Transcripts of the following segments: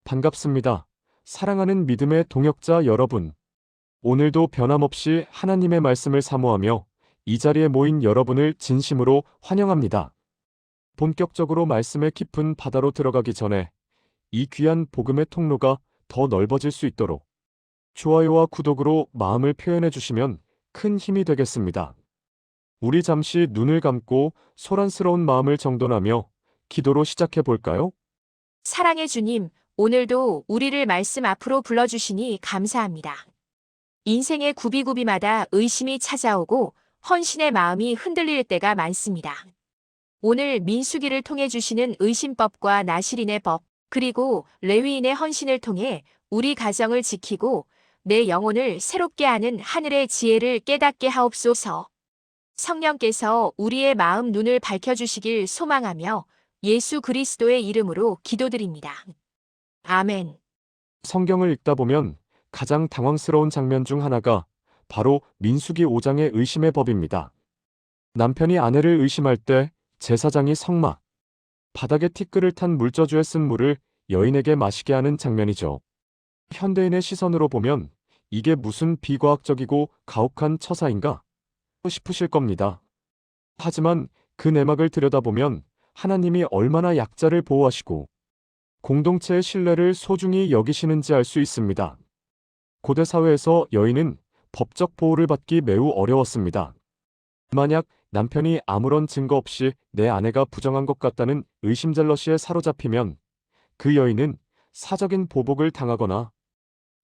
반갑습니다. 사랑하는 믿음의 동역자 여러분. 오늘도 변함없이 하나님의 말씀을 사모하며 이 자리에 모인 여러분을 진심으로 환영합니다. 본격적으로 말씀의 깊은 바다로 들어가기 전에 이 귀한 복음의 통로가 더 넓어질 수 있도록 좋아요와 구독으로 마음을 표현해 주시면 큰 힘이 되겠습니다. 우리 잠시 눈을 감고 소란스러운 마음을 정돈하며 기도로 시작해 볼까요? 사랑의 주님, 오늘도 우리를 말씀 앞으로 불러주시니 감사합니다. 인생의 구비구비마다 의심이 찾아오고 헌신의 마음이 흔들릴 때가 많습니다. 오늘 민수기를 통해 주시는 의심법과 나실인의 법, 그리고 레위인의 헌신을 통해 우리 가정을 지키고 내 영혼을 새롭게 하는 하늘의 지혜를 깨닫게 하옵소서. 성령께서 우리의 마음 눈을 밝혀주시길 소망하며 예수 그리스도의 이름으로 기도드립니다. 아멘. 성경을 읽다 보면 가장 당황스러운 장면 중 하나가 바로 민수기 5장의 의심의 법입니다. 남편이 아내를 의심할 때 제사장이 성막, 바닥에 티끌을 탄 물저주에 쓴 물을 여인에게 마시게 하는 장면이죠. 현대인의 시선으로 보면 이게 무슨 비과학적이고 가혹한 처사인가 싶으실 겁니다. 하지만 그 내막을 들여다보면 하나님이 얼마나 약자를 보호하시고 공동체의 신뢰를 소중히 여기시는지 알 수 있습니다. 고대 사회에서 여인은 법적 보호를 받기 매우 어려웠습니다. 만약 남편이 아무런 증거 없이 내 아내가 부정한 것 같다는 의심젤러시에 사로잡히면 그 여인은 사적인 보복을 당하거나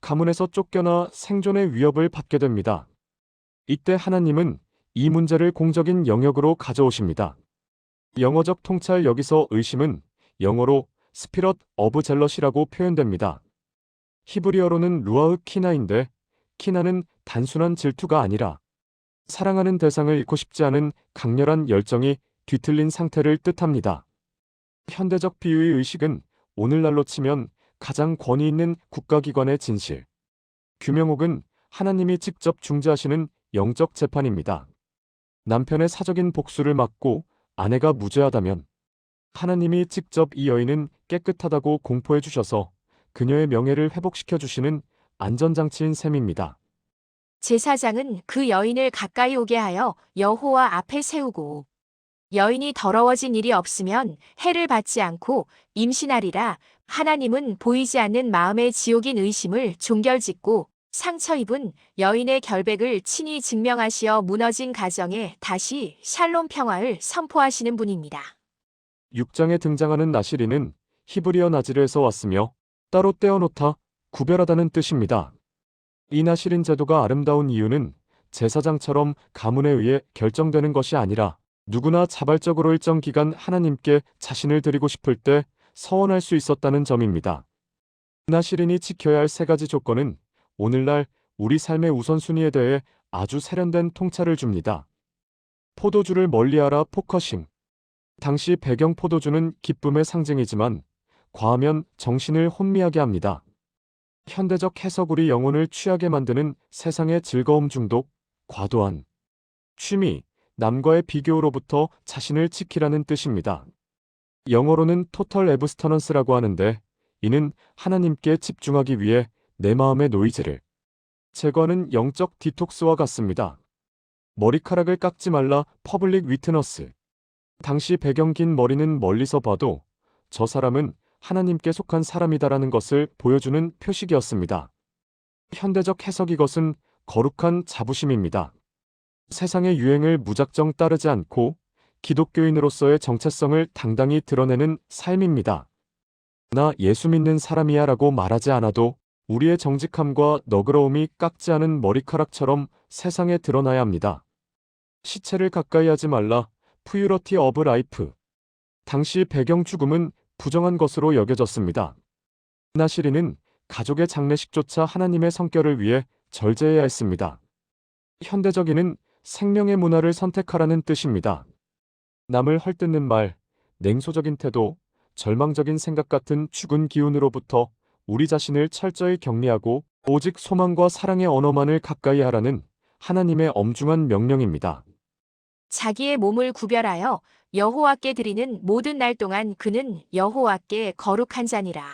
가문에서 쫓겨나 생존의 위협을 받게 됩니다. 이때 하나님은 이 문제를 공적인 영역으로 가져오십니다. 영어적 통찰 여기서 의심은 영어로 스피럿 어브 젤러시라고 표현됩니다. 히브리어로는 루아흐 키나인데 키나는 단순한 질투가 아니라 사랑하는 대상을 잃고 싶지 않은 강렬한 열정이 뒤틀린 상태를 뜻합니다. 현대적 비유의 의식은 오늘날로 치면 가장 권위 있는 국가기관의 진실, 규명 혹은 하나님이 직접 중재하시는 영적 재판입니다. 남편의 사적인 복수를 막고 아내가 무죄하다면 하나님이 직접 이 여인은 깨끗하다고 공포해 주셔서 그녀의 명예를 회복시켜 주시는 안전장치인 셈입니다. 제사장은 그 여인을 가까이 오게 하여 여호와 앞에 세우고 여인이 더러워진 일이 없으면 해를 받지 않고 임신하리라. 하나님은 보이지 않는 마음의 지옥인 의심을 종결짓고 상처 입은 여인의 결백을 친히 증명하시어 무너진 가정에 다시 샬롬 평화를 선포하시는 분입니다. 6장에 등장하는 나시린은 히브리어 나지르에서 왔으며 따로 떼어놓다, 구별하다는 뜻입니다. 이 나시린 제도가 아름다운 이유는 제사장처럼 가문에 의해 결정되는 것이 아니라 누구나 자발적으로 일정 기간 하나님께 자신을 드리고 싶을 때 서원할 수 있었다는 점입니다. 나시린이 지켜야 할 세 가지 조건은 오늘날 우리 삶의 우선순위에 대해 아주 세련된 통찰을 줍니다. 포도주를 멀리하라 포커싱. 당시 배경 포도주는 기쁨의 상징이지만 과하면 정신을 혼미하게 합니다. 현대적 해석으로 영혼을 취하게 만드는 세상의 즐거움 중독, 과도한 취미, 남과의 비교로부터 자신을 지키라는 뜻입니다. 영어로는 토털 애브스터넌스라고 하는데 이는 하나님께 집중하기 위해 내 마음의 노이즈를 제거하는 영적 디톡스와 같습니다. 머리카락을 깎지 말라 퍼블릭 위트너스. 당시 배경 긴 머리는 멀리서 봐도 저 사람은 하나님께 속한 사람이다라는 것을 보여주는 표식이었습니다. 현대적 해석 이것은 거룩한 자부심입니다. 세상의 유행을 무작정 따르지 않고 기독교인으로서의 정체성을 당당히 드러내는 삶입니다. 나 예수 믿는 사람이야 라고 말하지 않아도 우리의 정직함과 너그러움이 깎지 않은 머리카락처럼 세상에 드러나야 합니다. 시체를 가까이 하지 말라 퓨러티 어브 라이프. 당시 배경 죽음은 부정한 것으로 여겨졌습니다. 나시린은 가족의 장례식조차 하나님의 성결을 위해 절제해야 했습니다. 현대적인은 생명의 문화를 선택하라는 뜻입니다. 남을 헐뜯는 말, 냉소적인 태도, 절망적인 생각 같은 죽은 기운으로부터 우리 자신을 철저히 격리하고 오직 소망과 사랑의 언어만을 가까이 하라는 하나님의 엄중한 명령입니다. 자기의 몸을 구별하여 여호와께 드리는 모든 날 동안 그는 여호와께 거룩한 자니라.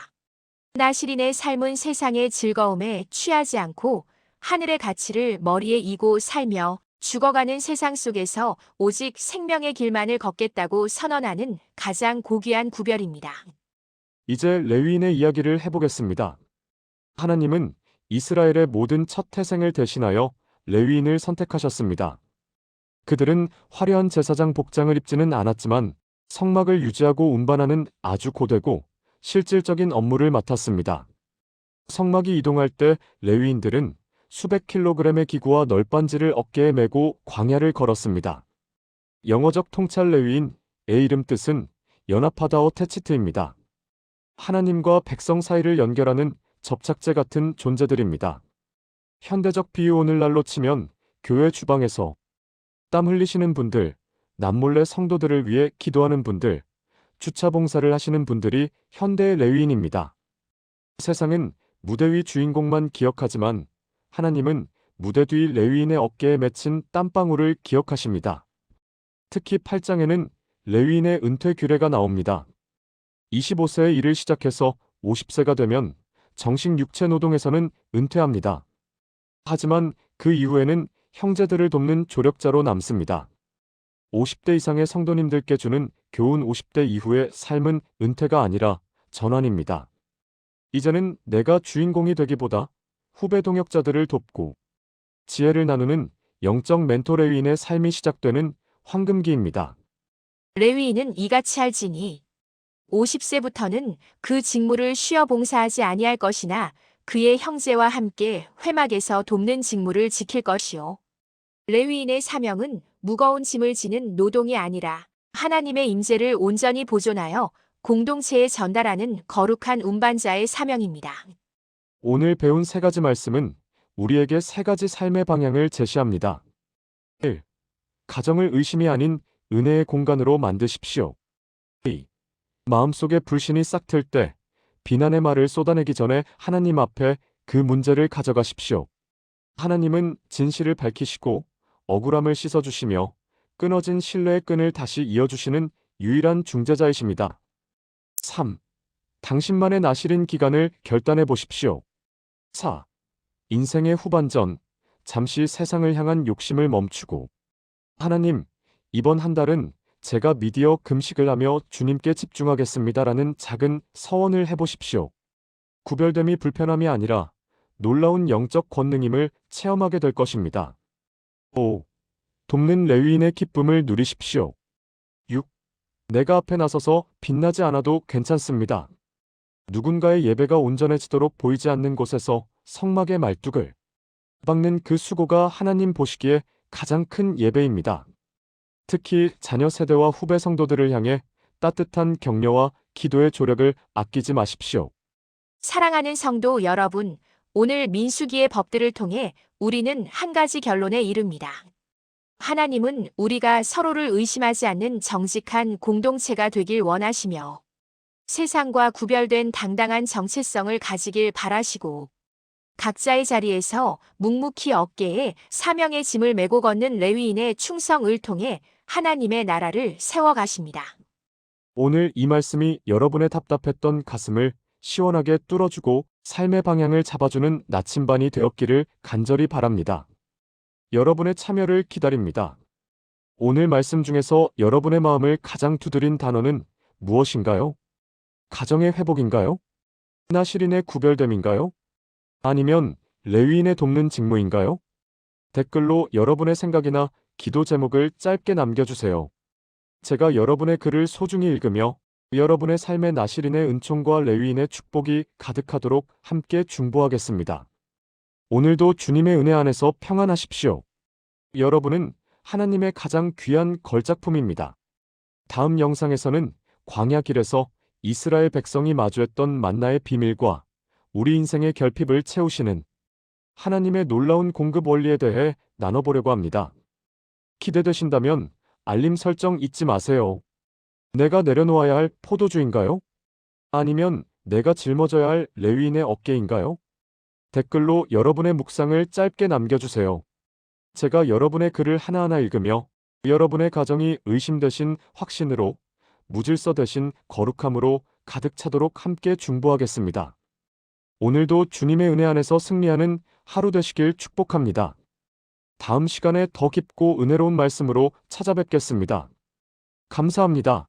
나시린의 삶은 세상의 즐거움에 취하지 않고 하늘의 가치를 머리에 이고 살며 죽어가는 세상 속에서 오직 생명의 길만을 걷겠다고 선언하는 가장 고귀한 구별입니다. 이제 레위인의 이야기를 해보겠습니다. 하나님은 이스라엘의 모든 첫 태생을 대신하여 레위인을 선택하셨습니다. 그들은 화려한 제사장 복장을 입지는 않았지만 성막을 유지하고 운반하는 아주 고되고 실질적인 업무를 맡았습니다. 성막이 이동할 때 레위인들은 수백 킬로그램의 기구와 널빤지를 어깨에 메고 광야를 걸었습니다. 영어적 통찰 레위인의 이름 뜻은 연합하다오 테치트입니다. 하나님과 백성 사이를 연결하는 접착제 같은 존재들입니다. 현대적 비유 오늘날로 치면 교회 주방에서 땀 흘리시는 분들, 남몰래 성도들을 위해 기도하는 분들, 주차 봉사를 하시는 분들이 현대의 레위인입니다. 세상은 무대 위 주인공만 기억하지만 하나님은 무대 뒤 레위인의 어깨에 맺힌 땀방울을 기억하십니다. 특히 8장에는 레위인의 은퇴 규례가 나옵니다. 25세에 일을 시작해서 50세가 되면 정식 육체 노동에서는 은퇴합니다. 하지만 그 이후에는 형제들을 돕는 조력자로 남습니다. 50대 이상의 성도님들께 주는 교훈 50대 이후의 삶은 은퇴가 아니라 전환입니다. 이제는 내가 주인공이 되기보다 후배 동역자들을 돕고 지혜를 나누는 영적 멘토 레위인의 삶이 시작되는 황금기입니다. 레위인은 이같이 할지니 50세부터는 그 직무를 쉬어 봉사하지 아니할 것이나 그의 형제와 함께 회막에서 돕는 직무를 지킬 것이요. 레위인의 사명은 무거운 짐을 지는 노동이 아니라 하나님의 임재를 온전히 보존하여 공동체에 전달하는 거룩한 운반자의 사명입니다. 오늘 배운 세 가지 말씀은 우리에게 세 가지 삶의 방향을 제시합니다. 1. 가정을 의심이 아닌 은혜의 공간으로 만드십시오. 2. 마음속에 불신이 싹틀 때 비난의 말을 쏟아내기 전에 하나님 앞에 그 문제를 가져가십시오. 하나님은 진실을 밝히시고 억울함을 씻어주시며 끊어진 신뢰의 끈을 다시 이어주시는 유일한 중재자이십니다. 3. 당신만의 나시린 기간을 결단해 보십시오. 4. 인생의 후반전, 잠시 세상을 향한 욕심을 멈추고 하나님, 이번 한 달은 제가 미디어 금식을 하며 주님께 집중하겠습니다라는 작은 서원을 해보십시오. 구별됨이 불편함이 아니라 놀라운 영적 권능임을 체험하게 될 것입니다. 5. 돕는 레위인의 기쁨을 누리십시오. 6. 내가 앞에 나서서 빛나지 않아도 괜찮습니다. 누군가의 예배가 온전해지도록 보이지 않는 곳에서 성막의 말뚝을 박는 그 수고가 하나님 보시기에 가장 큰 예배입니다. 특히 자녀 세대와 후배 성도들을 향해 따뜻한 격려와 기도의 조력을 아끼지 마십시오. 사랑하는 성도 여러분, 오늘 민수기의 법들을 통해 우리는 한 가지 결론에 이릅니다. 하나님은 우리가 서로를 의심하지 않는 정직한 공동체가 되길 원하시며 세상과 구별된 당당한 정체성을 가지길 바라시고 각자의 자리에서 묵묵히 어깨에 사명의 짐을 메고 걷는 레위인의 충성을 통해 하나님의 나라를 세워가십니다. 오늘 이 말씀이 여러분의 답답했던 가슴을 시원하게 뚫어주고 삶의 방향을 잡아주는 나침반이 되었기를 간절히 바랍니다. 여러분의 참여를 기다립니다. 오늘 말씀 중에서 여러분의 마음을 가장 두드린 단어는 무엇인가요? 가정의 회복인가요? 나시린의 구별됨인가요? 아니면 레위인의 돕는 직무인가요? 댓글로 여러분의 생각이나 기도 제목을 짧게 남겨주세요. 제가 여러분의 글을 소중히 읽으며 여러분의 삶의 나시린의 은총과 레위인의 축복이 가득하도록 함께 중보하겠습니다. 오늘도 주님의 은혜 안에서 평안하십시오. 여러분은 하나님의 가장 귀한 걸작품입니다. 다음 영상에서는 광야 길에서 이스라엘 백성이 마주했던 만나의 비밀과 우리 인생의 결핍을 채우시는 하나님의 놀라운 공급 원리에 대해 나눠보려고 합니다. 기대되신다면 알림 설정 잊지 마세요. 내가 내려놓아야 할 포도주인가요? 아니면 내가 짊어져야 할 레위인의 어깨인가요? 댓글로 여러분의 묵상을 짧게 남겨주세요. 제가 여러분의 글을 하나하나 읽으며 여러분의 가정이 의심 대신 확신으로, 무질서 대신 거룩함으로 가득 차도록 함께 중보하겠습니다. 오늘도 주님의 은혜 안에서 승리하는 하루 되시길 축복합니다. 다음 시간에 더 깊고 은혜로운 말씀으로 찾아뵙겠습니다. 감사합니다.